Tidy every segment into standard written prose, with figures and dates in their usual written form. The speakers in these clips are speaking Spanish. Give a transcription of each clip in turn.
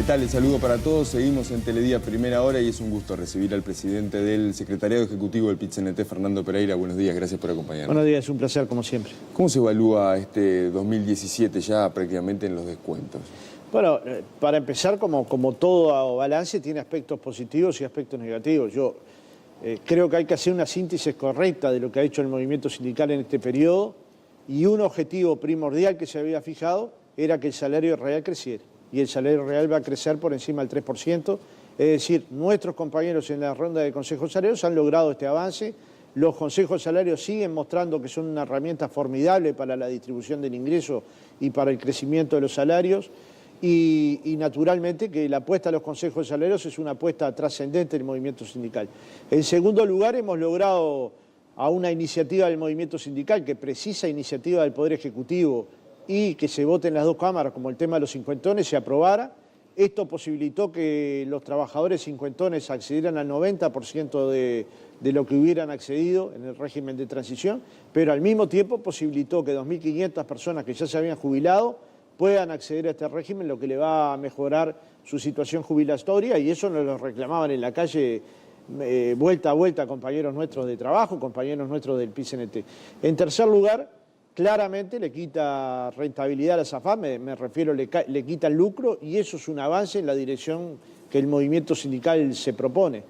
tal? El saludo para todos. Seguimos en Teledía Primera Hora y es un gusto recibir al presidente del Secretariado Ejecutivo del PIT-CNT, Fernando Pereira. Buenos días, gracias por acompañarnos. Buenos días, un placer como siempre. ¿Cómo se evalúa este 2017 ya prácticamente en los descuentos? Bueno, para empezar, como todo balance, tiene aspectos positivos y aspectos negativos. Yo creo que hay que hacer una síntesis correcta de lo que ha hecho el movimiento sindical en este periodo, y un objetivo primordial que se había fijado era que el salario real creciera, y el salario real va a crecer por encima del 3%, es decir, nuestros compañeros en la ronda de consejos salarios han logrado este avance. Los consejos salarios siguen mostrando que son una herramienta formidable para la distribución del ingreso y para el crecimiento de los salarios. Y naturalmente que la apuesta a los consejos salarios es una apuesta trascendente del movimiento sindical. En segundo lugar, hemos logrado a una iniciativa del movimiento sindical que precisa iniciativa del Poder Ejecutivo y que se vote en las dos cámaras, como el tema de los cincuentones, se aprobara. Esto posibilitó que los trabajadores cincuentones accedieran al 90% de lo que hubieran accedido en el régimen de transición, pero al mismo tiempo posibilitó que 2.500 personas que ya se habían jubilado puedan acceder a este régimen, lo que le va a mejorar su situación jubilatoria, y eso nos lo reclamaban en la calle vuelta a vuelta compañeros nuestros de trabajo, compañeros nuestros del PIT-CNT. En tercer lugar, claramente le quita rentabilidad a la SAFAP, me refiero, le quita el lucro, y eso es un avance en la dirección que el movimiento sindical se propone.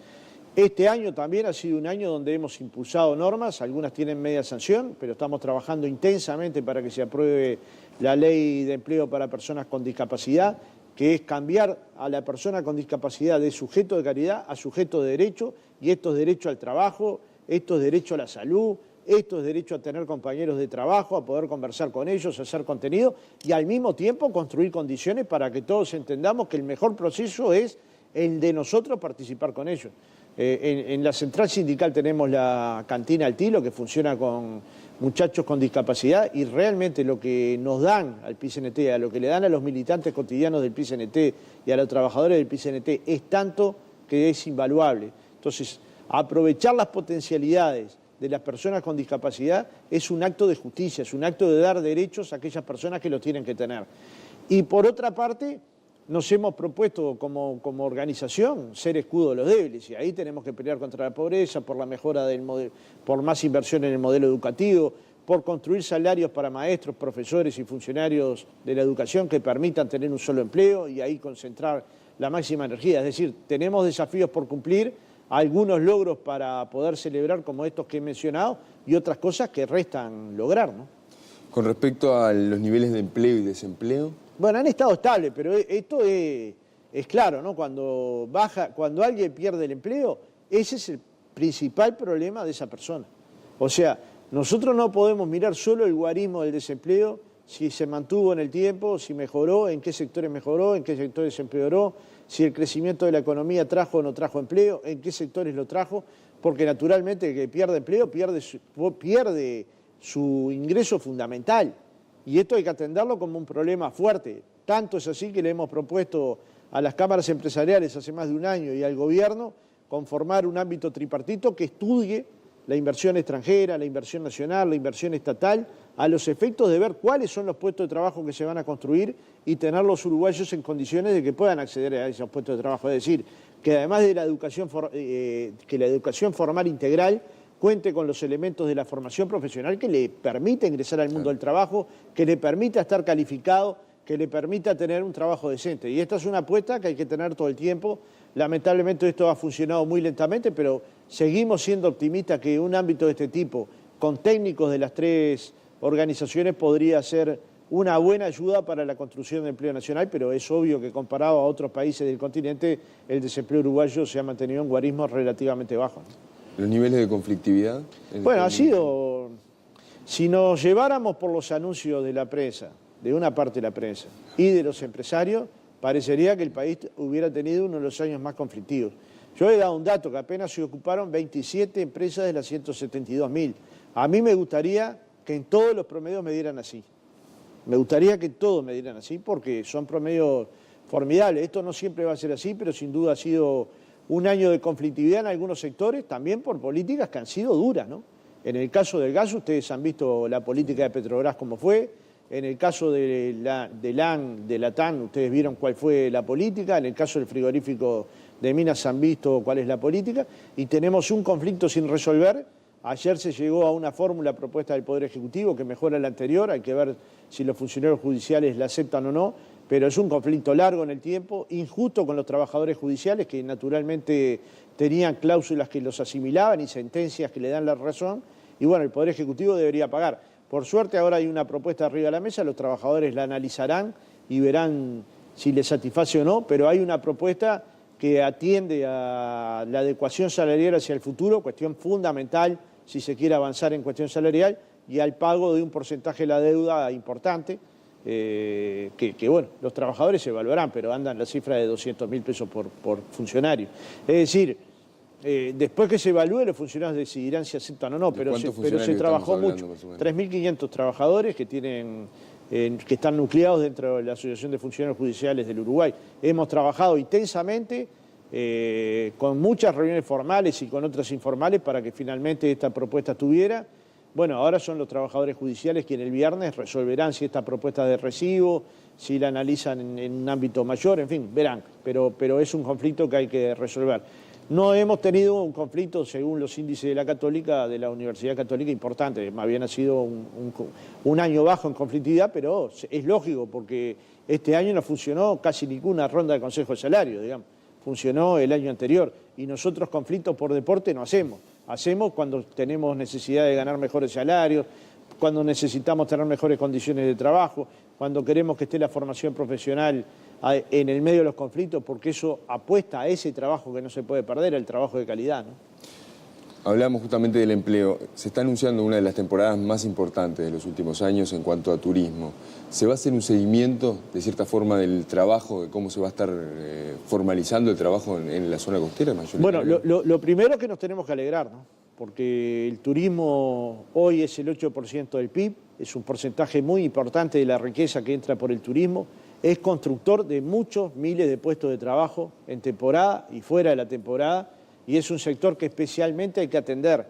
Este año también ha sido un año donde hemos impulsado normas, algunas tienen media sanción, pero estamos trabajando intensamente para que se apruebe la ley de empleo para personas con discapacidad, que es cambiar a la persona con discapacidad de sujeto de caridad a sujeto de derecho, y esto es derecho al trabajo, esto es derecho a la salud, esto es derecho a tener compañeros de trabajo, a poder conversar con ellos, a hacer contenido, y al mismo tiempo construir condiciones para que todos entendamos que el mejor proceso es el de nosotros participar con ellos. En la central sindical tenemos la cantina al Tilo, que funciona con muchachos con discapacidad, y realmente lo que nos dan al PIT-CNT, a lo que le dan a los militantes cotidianos del PIT-CNT y a los trabajadores del PIT-CNT es tanto que es invaluable. Entonces, aprovechar las potencialidades de las personas con discapacidad es un acto de justicia, es un acto de dar derechos a aquellas personas que los tienen que tener. Y por otra parte, nos hemos propuesto como organización ser escudo de los débiles, y ahí tenemos que pelear contra la pobreza, por la mejora del modelo, por más inversión en el modelo educativo, por construir salarios para maestros, profesores y funcionarios de la educación que permitan tener un solo empleo y ahí concentrar la máxima energía. Es decir, tenemos desafíos por cumplir, algunos logros para poder celebrar como estos que he mencionado y otras cosas que restan lograr, ¿no? Con respecto a los niveles de empleo y desempleo. Bueno, han estado estables, pero esto es claro, ¿no? Cuando alguien pierde el empleo, ese es el principal problema de esa persona. O sea, nosotros no podemos mirar solo el guarismo del desempleo, si se mantuvo en el tiempo, si mejoró, en qué sectores mejoró, en qué sectores empeoró, si el crecimiento de la economía trajo o no trajo empleo, en qué sectores lo trajo, porque naturalmente el que pierde empleo pierde su ingreso fundamental. Y esto hay que atenderlo como un problema fuerte. Tanto es así que le hemos propuesto a las cámaras empresariales hace más de un año y al gobierno conformar un ámbito tripartito que estudie la inversión extranjera, la inversión nacional, la inversión estatal, a los efectos de ver cuáles son los puestos de trabajo que se van a construir y tener los uruguayos en condiciones de que puedan acceder a esos puestos de trabajo. Es decir, que además de la educación formal integral cuente con los elementos de la formación profesional que le permita ingresar al mundo del trabajo, que le permita estar calificado, que le permita tener un trabajo decente. Y esta es una apuesta que hay que tener todo el tiempo. Lamentablemente esto ha funcionado muy lentamente, pero seguimos siendo optimistas que un ámbito de este tipo, con técnicos de las tres organizaciones, podría ser una buena ayuda para la construcción de empleo nacional, pero es obvio que comparado a otros países del continente, el desempleo uruguayo se ha mantenido en guarismos relativamente bajos, ¿no? ¿Los niveles de conflictividad? Bueno, ha sido... Si nos lleváramos por los anuncios de la prensa, de una parte de la prensa y de los empresarios, parecería que el país hubiera tenido uno de los años más conflictivos. Yo he dado un dato, que apenas se ocuparon 27 empresas de las 172.000. A mí me gustaría que en todos los promedios me dieran así. Me gustaría que todos me dieran así, porque son promedios formidables. Esto no siempre va a ser así, pero sin duda ha sido un año de conflictividad en algunos sectores, también por políticas que han sido duras, ¿no? En el caso del gas, ustedes han visto la política de Petrobras cómo fue, En el caso de la TAN, ustedes vieron cuál fue la política. En el caso del frigorífico de Minas han visto cuál es la política. Y tenemos un conflicto sin resolver. Ayer se llegó a una fórmula propuesta del Poder Ejecutivo que mejora la anterior. Hay que ver si los funcionarios judiciales la aceptan o no. Pero es un conflicto largo en el tiempo, injusto con los trabajadores judiciales que naturalmente tenían cláusulas que los asimilaban y sentencias que le dan la razón. Y bueno, el Poder Ejecutivo debería pagar. Por suerte ahora hay una propuesta arriba de la mesa, los trabajadores la analizarán y verán si les satisface o no, pero hay una propuesta que atiende a la adecuación salarial hacia el futuro, cuestión fundamental si se quiere avanzar en cuestión salarial, y al pago de un porcentaje de la deuda importante, que bueno, los trabajadores se evaluarán, pero andan la cifra de 200.000 pesos por funcionario. Es decir, después que se evalúe, los funcionarios decidirán si aceptan o no, pero se trabajó mucho. 3.500 trabajadores que están nucleados dentro de la Asociación de Funcionarios Judiciales del Uruguay. Hemos trabajado intensamente, con muchas reuniones formales y con otras informales para que finalmente esta propuesta estuviera. Bueno, ahora son los trabajadores judiciales quienes el viernes resolverán si esta propuesta de recibo, si la analizan en un ámbito mayor, en fin, verán, pero es un conflicto que hay que resolver. No hemos tenido un conflicto, según los índices de la Católica, de la Universidad Católica, importante. Más bien ha sido un año bajo en conflictividad, pero es lógico porque este año no funcionó casi ninguna ronda de Consejo de Salario, digamos. Funcionó el año anterior y nosotros conflictos por deporte no hacemos. Hacemos cuando tenemos necesidad de ganar mejores salarios, cuando necesitamos tener mejores condiciones de trabajo, cuando queremos que esté la formación profesional en el medio de los conflictos, porque eso apuesta a ese trabajo que no se puede perder, el trabajo de calidad, ¿no? Hablamos justamente del empleo. Se está anunciando una de las temporadas más importantes de los últimos años en cuanto a turismo. ¿Se va a hacer un seguimiento, de cierta forma, del trabajo, de cómo se va a estar formalizando el trabajo en la zona costera? Bueno, lo primero es que nos tenemos que alegrar, ¿no? Porque el turismo hoy es el 8% del PIB, es un porcentaje muy importante de la riqueza que entra por el turismo, es constructor de muchos miles de puestos de trabajo en temporada y fuera de la temporada, y es un sector que especialmente hay que atender.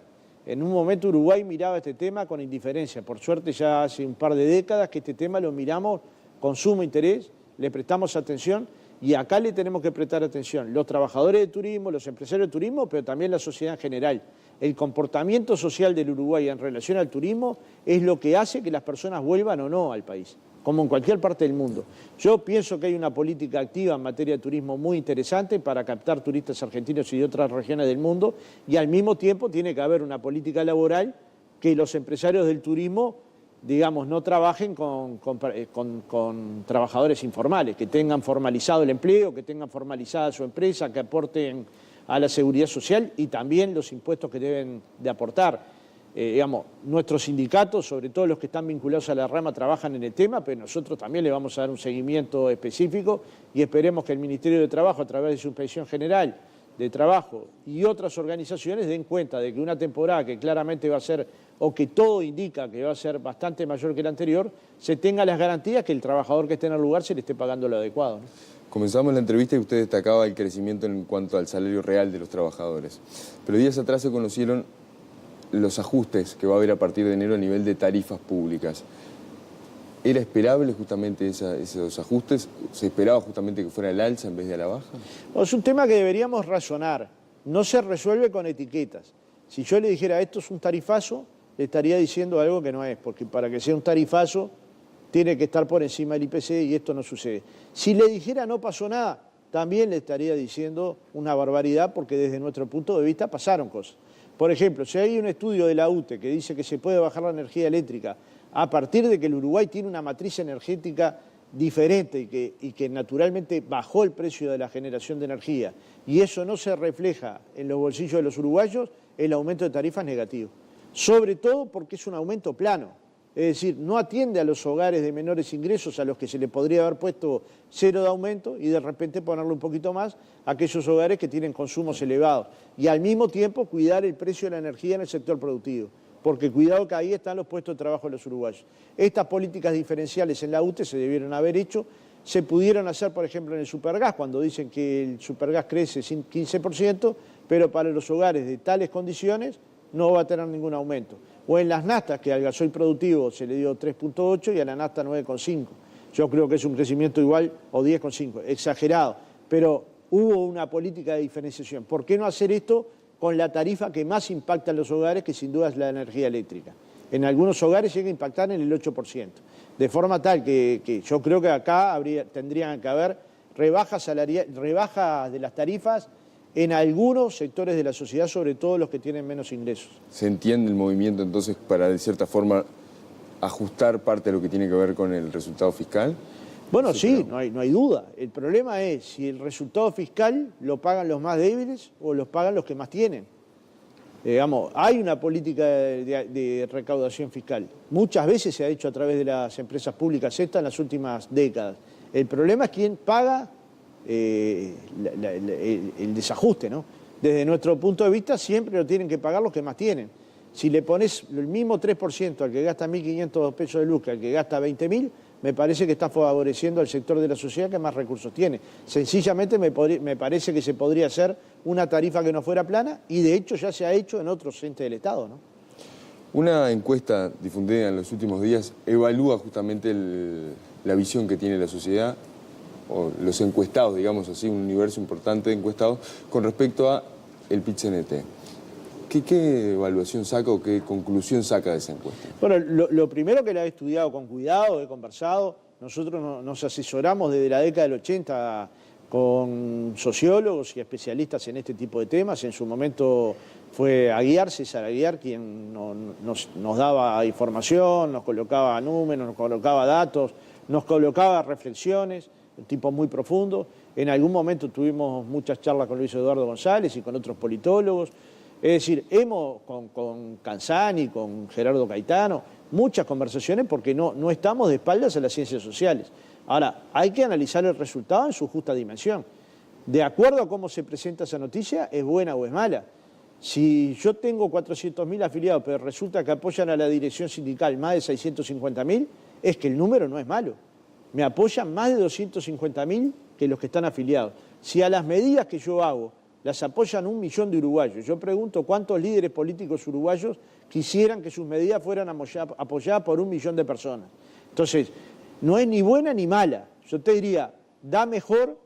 En un momento Uruguay miraba este tema con indiferencia. Por suerte ya hace un par de décadas que este tema lo miramos con sumo interés, le prestamos atención y acá le tenemos que prestar atención. Los trabajadores de turismo, los empresarios de turismo, pero también la sociedad en general. El comportamiento social del Uruguay en relación al turismo es lo que hace que las personas vuelvan o no al país, como en cualquier parte del mundo. Yo pienso que hay una política activa en materia de turismo muy interesante para captar turistas argentinos y de otras regiones del mundo, y al mismo tiempo tiene que haber una política laboral que los empresarios del turismo, digamos, no trabajen con trabajadores informales, que tengan formalizado el empleo, que tengan formalizada su empresa, que aporten a la seguridad social y también los impuestos que deben de aportar. Digamos, nuestros sindicatos, sobre todo los que están vinculados a la rama, trabajan en el tema, pero nosotros también le vamos a dar un seguimiento específico y esperemos que el Ministerio de Trabajo, a través de su Inspección General de Trabajo y otras organizaciones, den cuenta de que una temporada que claramente va a ser, o que todo indica que va a ser bastante mayor que la anterior, se tenga las garantías que el trabajador que esté en el lugar se le esté pagando lo adecuado, ¿no? Comenzamos la entrevista y usted destacaba el crecimiento en cuanto al salario real de los trabajadores. Pero días atrás se conocieron los ajustes que va a haber a partir de enero a nivel de tarifas públicas. ¿Era esperable justamente esos ajustes? ¿Se esperaba justamente que fuera el alza en vez de a la baja? No, es un tema que deberíamos razonar. No se resuelve con etiquetas. Si yo le dijera esto es un tarifazo, le estaría diciendo algo que no es, porque para que sea un tarifazo tiene que estar por encima del IPC y esto no sucede. Si le dijera no pasó nada, también le estaría diciendo una barbaridad, porque desde nuestro punto de vista pasaron cosas. Por ejemplo, si hay un estudio de la UTE que dice que se puede bajar la energía eléctrica a partir de que el Uruguay tiene una matriz energética diferente y que naturalmente bajó el precio de la generación de energía, y eso no se refleja en los bolsillos de los uruguayos, el aumento de tarifas es negativo. Sobre todo porque es un aumento plano. Es decir, no atiende a los hogares de menores ingresos a los que se le podría haber puesto 0 de aumento y de repente ponerle un poquito más a aquellos hogares que tienen consumos elevados. Y al mismo tiempo cuidar el precio de la energía en el sector productivo, porque cuidado que ahí están los puestos de trabajo de los uruguayos. Estas políticas diferenciales en la UTE se debieron haber hecho, se pudieron hacer, por ejemplo, en el supergas, cuando dicen que el supergas crece 15%, pero para los hogares de tales condiciones no va a tener ningún aumento. o en las naftas, que al gasoil productivo se le dio 3,8 y a la nafta 9,5. Yo creo que es un crecimiento igual, o 10,5, exagerado, pero hubo una política de diferenciación. ¿Por qué no hacer esto con la tarifa que más impacta en los hogares, que sin duda es la energía eléctrica? En algunos hogares llega a impactar en el 8%, de forma tal que yo creo que acá tendrían que haber rebajas de las tarifas en algunos sectores de la sociedad, sobre todo los que tienen menos ingresos. ¿Se entiende el movimiento entonces para, de cierta forma, ajustar parte de lo que tiene que ver con el resultado fiscal? Bueno, sí, no hay duda. El problema es si el resultado fiscal lo pagan los más débiles o lo pagan los que más tienen. Digamos, hay una política de recaudación fiscal. Muchas veces se ha hecho a través de las empresas públicas estas en las últimas décadas. El problema es quién paga el desajuste, ¿no? Desde nuestro punto de vista siempre lo tienen que pagar los que más tienen. Si le pones el mismo 3% al que gasta 1.500 pesos de luz que al que gasta 20.000, me parece que está favoreciendo al sector de la sociedad que más recursos tiene. Sencillamente me parece que se podría hacer una tarifa que no fuera plana y de hecho ya se ha hecho en otros entes del Estado, ¿no? Una encuesta difundida en los últimos días evalúa justamente la visión que tiene la sociedad, o los encuestados, digamos así, un universo importante de encuestados, con respecto a el PIT-CNT. ¿Qué evaluación saca o qué conclusión saca de esa encuesta? Bueno, lo primero que la he estudiado con cuidado, he conversado, nosotros nos asesoramos desde la década del 80 con sociólogos y especialistas en este tipo de temas. En su momento fue César Aguiar, quien nos daba información, nos colocaba números, nos colocaba datos, nos colocaba reflexiones, un tipo muy profundo. En algún momento tuvimos muchas charlas con Luis Eduardo González y con otros politólogos. Es decir, hemos con Canzani, con Gerardo Caetano, muchas conversaciones porque no estamos de espaldas a las ciencias sociales. Ahora, hay que analizar el resultado en su justa dimensión. De acuerdo a cómo se presenta esa noticia, ¿es buena o es mala? Si yo tengo 400.000 afiliados, pero resulta que apoyan a la dirección sindical más de 650.000, es que el número no es malo. Me apoyan más de 250.000 que los que están afiliados. Si a las medidas que yo hago las apoyan 1 millón de uruguayos, yo pregunto cuántos líderes políticos uruguayos quisieran que sus medidas fueran apoyadas por 1 millón de personas. Entonces, no es ni buena ni mala. Yo te diría, da mejor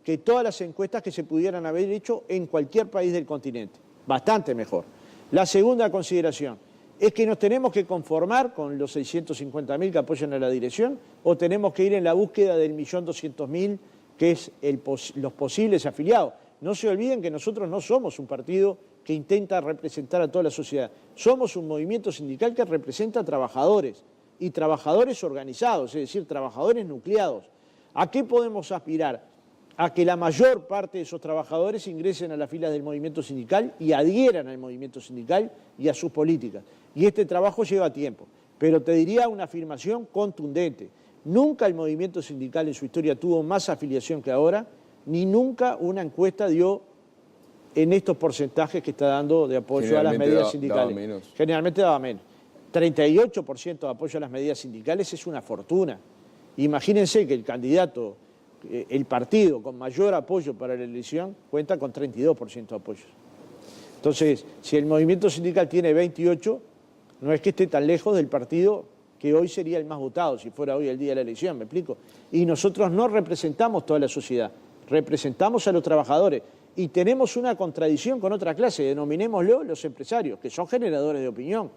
que todas las encuestas que se pudieran haber hecho en cualquier país del continente. Bastante mejor. La segunda consideración es que nos tenemos que conformar con los 650.000 que apoyan a la dirección o tenemos que ir en la búsqueda del 1.200.000 que es los posibles afiliados. No se olviden que nosotros no somos un partido que intenta representar a toda la sociedad. Somos un movimiento sindical que representa a trabajadores y trabajadores organizados, es decir, trabajadores nucleados. ¿A qué podemos aspirar? A que la mayor parte de esos trabajadores ingresen a las filas del movimiento sindical y adhieran al movimiento sindical y a sus políticas. Y este trabajo lleva tiempo. Pero te diría una afirmación contundente. Nunca el movimiento sindical en su historia tuvo más afiliación que ahora, ni nunca una encuesta dio en estos porcentajes que está dando de apoyo a las medidas sindicales. Generalmente daba menos. 38% de apoyo a las medidas sindicales es una fortuna. Imagínense que el candidato, el partido con mayor apoyo para la elección, cuenta con 32% de apoyo. Entonces, si el movimiento sindical tiene 28, no es que esté tan lejos del partido que hoy sería el más votado, si fuera hoy el día de la elección, ¿me explico? Y nosotros no representamos toda la sociedad, representamos a los trabajadores. Y tenemos una contradicción con otra clase, denominémoslo los empresarios, que son generadores de opinión.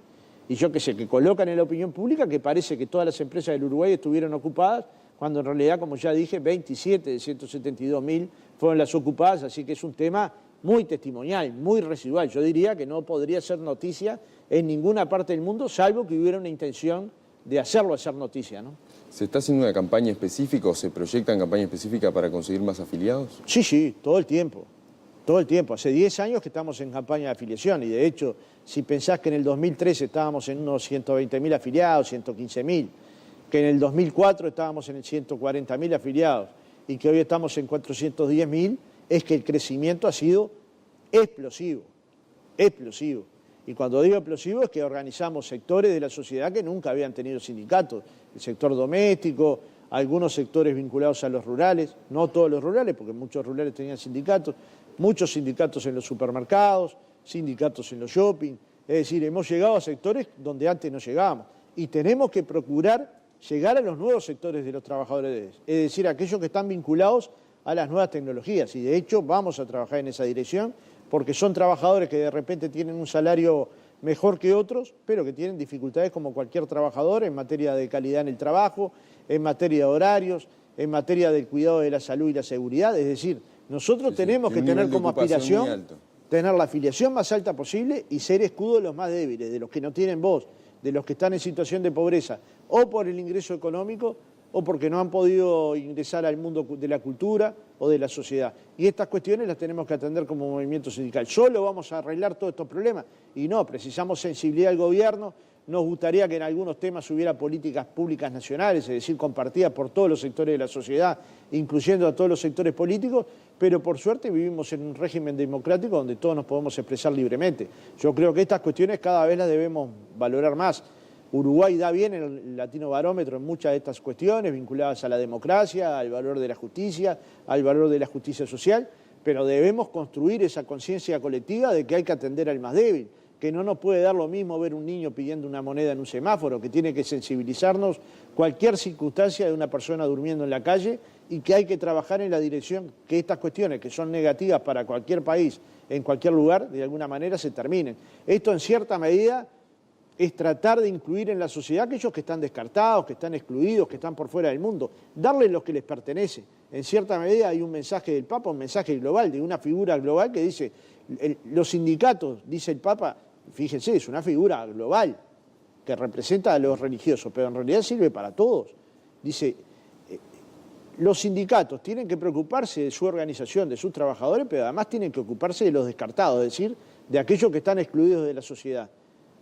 Y yo qué sé, que colocan en la opinión pública que parece que todas las empresas del Uruguay estuvieron ocupadas, cuando en realidad, como ya dije, 27 de 172.000 fueron las ocupadas, así que es un tema muy testimonial, muy residual. Yo diría que no podría ser noticia en ninguna parte del mundo, salvo que hubiera una intención de hacerlo hacer noticia, ¿no? ¿Se está haciendo una campaña específica o se proyecta en campaña específica para conseguir más afiliados? Sí, todo el tiempo. Todo el tiempo. Hace 10 años que estamos en campaña de afiliación y de hecho, si pensás que en el 2013 estábamos en unos 120.000 afiliados, 115.000, que en el 2004 estábamos en el 140.000 afiliados y que hoy estamos en 410.000, es que el crecimiento ha sido explosivo, explosivo. Y cuando digo explosivo es que organizamos sectores de la sociedad que nunca habían tenido sindicatos, el sector doméstico, algunos sectores vinculados a los rurales, no todos los rurales, porque muchos rurales tenían sindicatos, muchos sindicatos en los supermercados, sindicatos en los shopping, Es decir, hemos llegado a sectores donde antes no llegábamos. Y tenemos que procurar llegar a los nuevos sectores de los trabajadores, es decir, aquellos que están vinculados a las nuevas tecnologías. Y de hecho vamos a trabajar en esa dirección, porque son trabajadores que de repente tienen un salario mejor que otros, pero que tienen dificultades como cualquier trabajador en materia de calidad en el trabajo, en materia de horarios, en materia del cuidado de la salud y la seguridad. Es decir, nosotros tenemos que tener como aspiración tener la afiliación más alta posible y ser escudo de los más débiles, de los que no tienen voz, de los que están en situación de pobreza, o por el ingreso económico, o porque no han podido ingresar al mundo de la cultura o de la sociedad. Y estas cuestiones las tenemos que atender como movimiento sindical. ¿Solo vamos a arreglar todos estos problemas? Y no, precisamos sensibilidad del gobierno. Nos gustaría que en algunos temas hubiera políticas públicas nacionales, es decir, compartidas por todos los sectores de la sociedad, incluyendo a todos los sectores políticos, pero por suerte vivimos en un régimen democrático donde todos nos podemos expresar libremente. Yo creo que estas cuestiones cada vez las debemos valorar más. Uruguay da bien en el Latino Barómetro en muchas de estas cuestiones vinculadas a la democracia, al valor de la justicia, al valor de la justicia social, pero debemos construir esa conciencia colectiva de que hay que atender al más débil, que no nos puede dar lo mismo ver un niño pidiendo una moneda en un semáforo, que tiene que sensibilizarnos cualquier circunstancia de una persona durmiendo en la calle y que hay que trabajar en la dirección que estas cuestiones, que son negativas para cualquier país, en cualquier lugar, de alguna manera se terminen. Esto en cierta medida es tratar de incluir en la sociedad aquellos que están descartados, que están excluidos, que están por fuera del mundo, darles lo que les pertenece. En cierta medida hay un mensaje del Papa, un mensaje global, de una figura global que dice, los sindicatos, dice el Papa, fíjense, es una figura global que representa a los religiosos, pero en realidad sirve para todos. Dice, los sindicatos tienen que preocuparse de su organización, de sus trabajadores, pero además tienen que ocuparse de los descartados, es decir, de aquellos que están excluidos de la sociedad.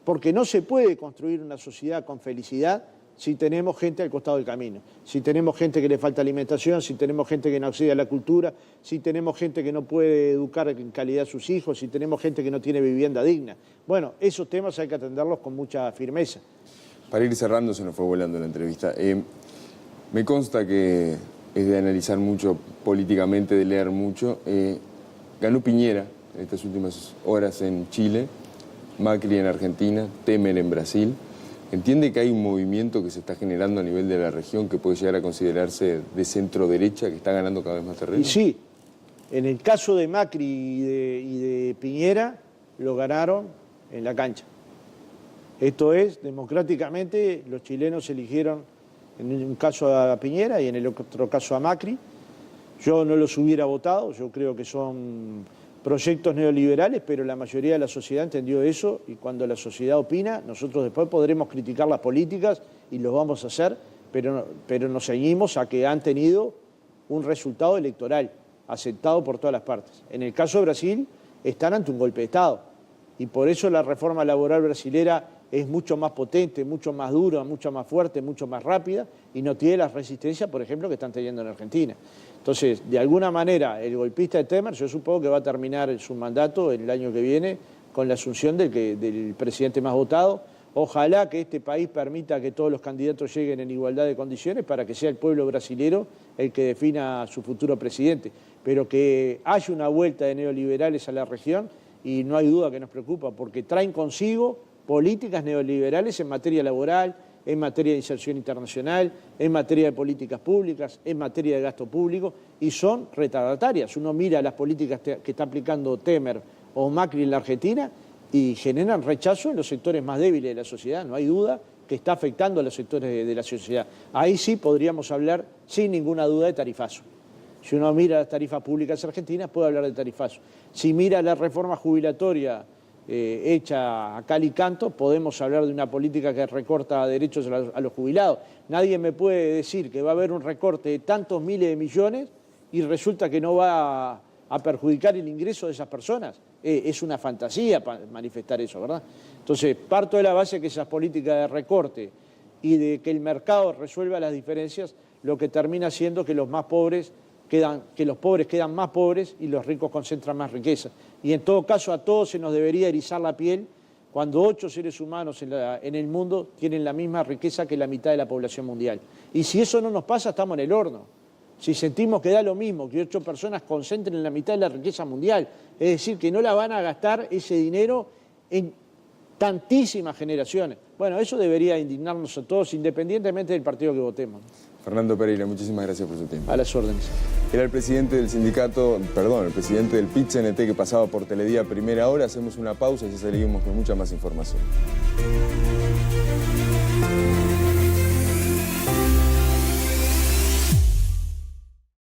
Porque no se puede construir una sociedad con felicidad si tenemos gente al costado del camino, si tenemos gente que le falta alimentación, si tenemos gente que no accede a la cultura, si tenemos gente que no puede educar en calidad a sus hijos, si tenemos gente que no tiene vivienda digna. Bueno, esos temas hay que atenderlos con mucha firmeza. Para ir cerrando, se nos fue volando la entrevista. Me consta que es de analizar mucho políticamente, de leer mucho. Ganó Piñera en estas últimas horas en Chile, Macri en Argentina, Temer en Brasil. ¿Entiende que hay un movimiento que se está generando a nivel de la región que puede llegar a considerarse de centro-derecha, que está ganando cada vez más terreno? Y sí, en el caso de Macri y de Piñera, lo ganaron en la cancha. Esto es, democráticamente, los chilenos eligieron en un caso a Piñera y en el otro caso a Macri. Yo no los hubiera votado, yo creo que son proyectos neoliberales, pero la mayoría de la sociedad entendió eso y cuando la sociedad opina, nosotros después podremos criticar las políticas y lo vamos a hacer, pero nos ceñimos a que han tenido un resultado electoral aceptado por todas las partes. En el caso de Brasil, están ante un golpe de Estado y por eso la reforma laboral brasilera es mucho más potente, mucho más dura, mucho más fuerte, mucho más rápida y no tiene las resistencias, por ejemplo, que están teniendo en Argentina. Entonces, de alguna manera, el golpista de Temer, yo supongo que va a terminar su mandato el año que viene con la asunción del presidente más votado. Ojalá que este país permita que todos los candidatos lleguen en igualdad de condiciones para que sea el pueblo brasilero el que defina a su futuro presidente. Pero que haya una vuelta de neoliberales a la región y no hay duda que nos preocupa porque traen consigo políticas neoliberales en materia laboral, en materia de inserción internacional, en materia de políticas públicas, en materia de gasto público, y son retardatarias. Uno mira las políticas que está aplicando Temer o Macri en la Argentina y generan rechazo en los sectores más débiles de la sociedad. No hay duda que está afectando a los sectores de la sociedad. Ahí sí podríamos hablar, sin ninguna duda, de tarifazo. Si uno mira las tarifas públicas argentinas, puede hablar de tarifazo. Si mira la reforma jubilatoria hecha a cal y canto, podemos hablar de una política que recorta derechos a los jubilados. Nadie me puede decir que va a haber un recorte de tantos miles de millones y resulta que no va a perjudicar el ingreso de esas personas. Es una fantasía manifestar eso, ¿verdad? Entonces, parto de la base que esas políticas de recorte y de que el mercado resuelva las diferencias, lo que termina siendo que los pobres quedan más pobres y los ricos concentran más riqueza. Y en todo caso a todos se nos debería erizar la piel cuando 8 seres humanos en el mundo tienen la misma riqueza que la mitad de la población mundial. Y si eso no nos pasa, estamos en el horno. Si sentimos que da lo mismo que 8 personas concentren la mitad de la riqueza mundial, es decir, que no la van a gastar ese dinero en tantísimas generaciones. Bueno, eso debería indignarnos a todos, independientemente del partido que votemos. Fernando Pereira, muchísimas gracias por su tiempo. A las órdenes. Era el presidente del sindicato, el presidente del PIT-CNT que pasaba por Teledía a primera hora. Hacemos una pausa y ya seguimos con mucha más información.